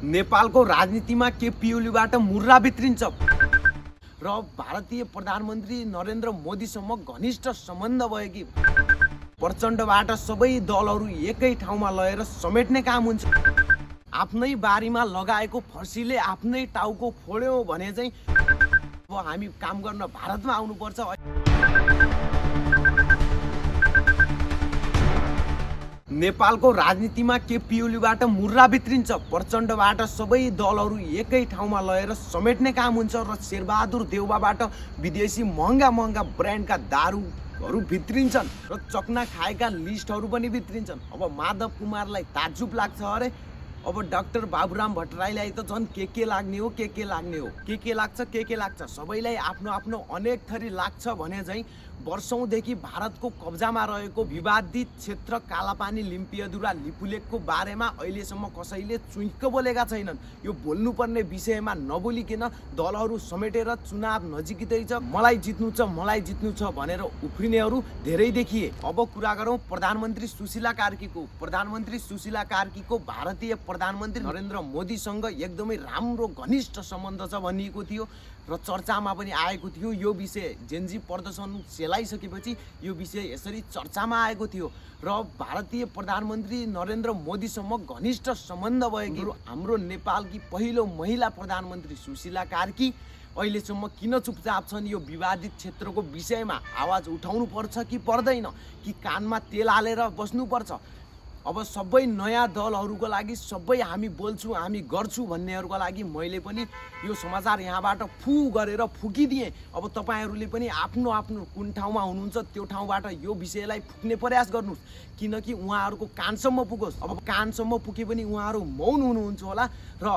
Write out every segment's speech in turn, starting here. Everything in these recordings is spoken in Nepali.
नेपालको राजनीतिमा केपी ओलीबाट मुर्रा भित्रिन्छ र भारतीय प्रधानमन्त्री नरेन्द्र मोदीसँग घनिष्ठ सम्बन्ध भएकी प्रचण्डबाट सबै दलहरू एकै ठाउँमा लगेर समेट्ने काम हुन्छ। आफ्नै बारीमा लगाएको फर्सीले आफ्नै टाउको फोड्यो भने चाहिँ अब हामी काम गर्न भारतमा आउनुपर्छ। नेपालको राजनीतिमा केपी ओलीबाट मुर्रा भित्रिन्छ, प्रचण्डबाट सबै दलहरू एकै ठाउँमा लगेर समेट्ने काम हुन्छ र शेरबहादुर देउवाबाट विदेशी महँगा ब्रान्डका दारूहरू भित्रिन्छन् र चक्ना खाएका लिस्टहरू पनि भित्रिन्छन्। अब माधव कुमारलाई ताज्जुब लाग्छ अरे, अब डाक्टर बाबुराम भट्टराईलाई त झन् के लाग्ने हो, के लाग्ने हो, के लाग्छ सबैलाई आफ्नो आफ्नो अनेक थरी लाग्छ भने चाहिँ वर्षौंदेखि भारतको कब्जामा रहेको विवादित क्षेत्र कालापानी लिम्पियदुरा लिपुलेकको बारेमा अहिलेसम्म कसैले चुइक्क बोलेका छैनन्। यो बोल्नुपर्ने विषयमा नबोलिकन दलहरू समेटेर चुनाव नजिकै छ, मलाई जित्नु छ भनेर उफ्रिनेहरू धेरै देखिए। अब कुरा गरौँ प्रधानमन्त्री सुशीला कार्कीको भारतीय प्रधानमन्त्री नरेन्द्र मोदीसँग एकदमै राम्रो घनिष्ठ सम्बन्ध छ भनिएको थियो र चर्चामा पनि आएको थियो। यो विषय जेनजी प्रदर्शन सेलाइसकेपछि यो विषय यसरी चर्चामा आएको थियो र भारतीय प्रधानमन्त्री नरेन्द्र मोदीसँग घनिष्ठ सम्बन्ध भएकी हाम्रो नेपालकी पहिलो महिला प्रधानमन्त्री सुशीला कार्की अहिलेसम्म किन चुपचाप छन्? यो विवादित क्षेत्रको विषयमा आवाज उठाउनु पर्छ कि पर्दैन, कि कानमा तेल हालेर बस्नुपर्छ? अब सबै नयाँ दलहरूको लागि, सबै हामी बोल्छौँ हामी गर्छौँ भन्नेहरूको लागि मैले पनि यो समाचार यहाँबाट गरेर फुकिदिएँ। अब तपाईँहरूले पनि आफ्नो आफ्नो कुन ठाउँमा हुनुहुन्छ त्यो ठाउँबाट यो विषयलाई फुक्ने प्रयास गर्नुहोस्, किनकि उहाँहरूको कानसम्म पुगोस्। अब कानसम्म पुगे पनि उहाँहरू मौन हुनुहुन्छ होला र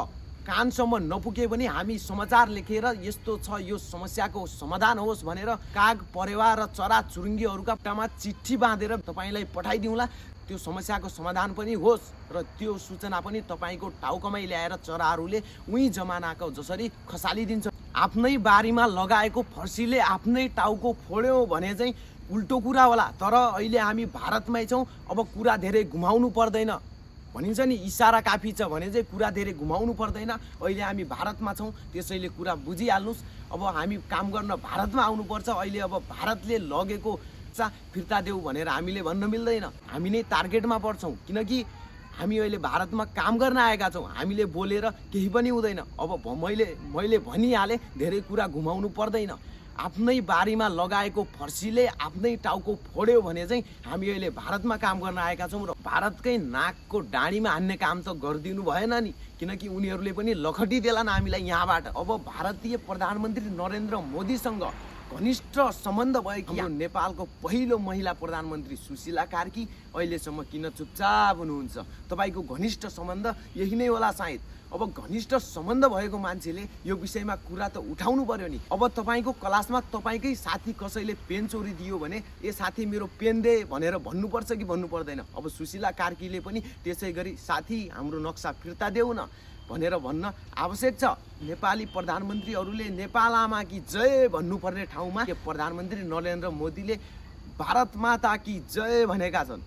कानसम्म नपुगे पनि हामी समाचार लेखेर यस्तो छ, यो समस्याको समाधान होस् भनेर काग परेवा र चरा चुरुङ्गीहरूका पट्टामा चिठी बाँधेर तपाईँलाई पठाइदिउँला। त्यो समस्याको समाधान पनि होस् र त्यो सूचना पनि तपाईँको टाउकोमै ल्याएर चराहरूले उही जमानाको जसरी खसालिदिन्छ। आफ्नै बारीमा लगाएको फर्सीले आफ्नै टाउको फोड्यो भने चाहिँ उल्टो कुरा होला, तर अहिले हामी भारतमै छौँ। अब कुरा धेरै घुमाउनु पर्दैन भनिन्छ नि, इसारा काफी छ भने चाहिँ कुरा धेरै घुमाउनु पर्दैन। अहिले हामी भारतमा छौँ, त्यसैले कुरा बुझिहाल्नुहोस्। अब हामी काम गर्न भारतमा आउनुपर्छ। अहिले अब भारतले लगेको फिर्ता देऊ भनेर हामीले भन्न मिल्दैन, हामी नै टार्गेटमा पर्छौँ, किनकि हामी अहिले भारतमा काम गर्न आएका छौँ। हामीले बोलेर केही पनि हुँदैन। अब मैले भनिहालेँ, धेरै कुरा घुमाउनु पर्दैन। आफ्नै बारीमा लगाएको फर्सीले आफ्नै टाउको फोड्यो भने चाहिँ हामी अहिले भारतमा काम गर्न आएका छौँ र भारतकै नाकको डाँडीमा हान्ने काम त गरिदिनु भएन नि, किनकि उनीहरूले पनि लखटिदेलान् हामीलाई यहाँबाट। अब भारतीय प्रधानमन्त्री नरेन्द्र मोदीसँग घनिष्ठ सम्बन्ध भएकी नेपालको पहिलो महिला प्रधानमन्त्री सुशीला कार्की अहिलेसम्म किन चुपचाप हुनुहुन्छ? तपाईँको घनिष्ठ सम्बन्ध यही नै होला सायद। अब घनिष्ठ सम्बन्ध भएको मान्छेले यो विषयमा कुरा त उठाउनु पर्यो नि। अब तपाईँको क्लासमा तपाईँकै साथी कसैले पेन चोरी दियो भने ए साथी मेरो पेन दे भनेर भन्नुपर्छ कि भन्नु पर्दैन? अब सुशीला कार्कीले पनि त्यसै गरी साथी हाम्रो नक्सा फिर्ता देऊ न भनेर भन्न आवश्यक छ। नेपाली प्रधानमन्त्रीहरूले नेपाल आमा कि जय भन्नुपर्ने ठाउँमा प्रधानमन्त्री नरेन्द्र मोदीले भारत माता कि जय भनेका छन्।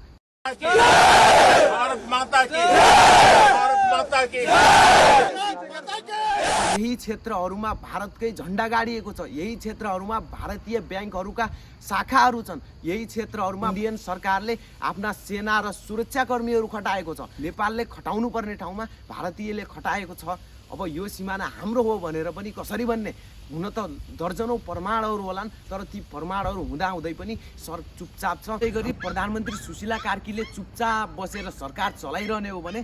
यही क्षेत्रहरूमा भारतकै झन्डा गाडिएको छ, यही क्षेत्रहरूमा भारतीय ब्याङ्कहरूका शाखाहरू छन्, यही क्षेत्रहरूमा इन्डियन सरकारले आफ्ना सेना र सुरक्षाकर्मीहरू खटाएको छ। नेपालले खटाउनु पर्ने ठाउँमा भारतीयले खटाएको छ। अब यो सिमाना हाम्रो हो भनेर पनि कसरी भन्ने? हुन त दर्जनौं प्रमाणहरू होलान्, तर ती प्रमाणहरू हुँदाहुँदै पनि चुपचाप छ। त्यही गरी प्रधानमन्त्री सुशीला कार्कीले चुपचाप बसेर सरकार चलाइरहने हो भने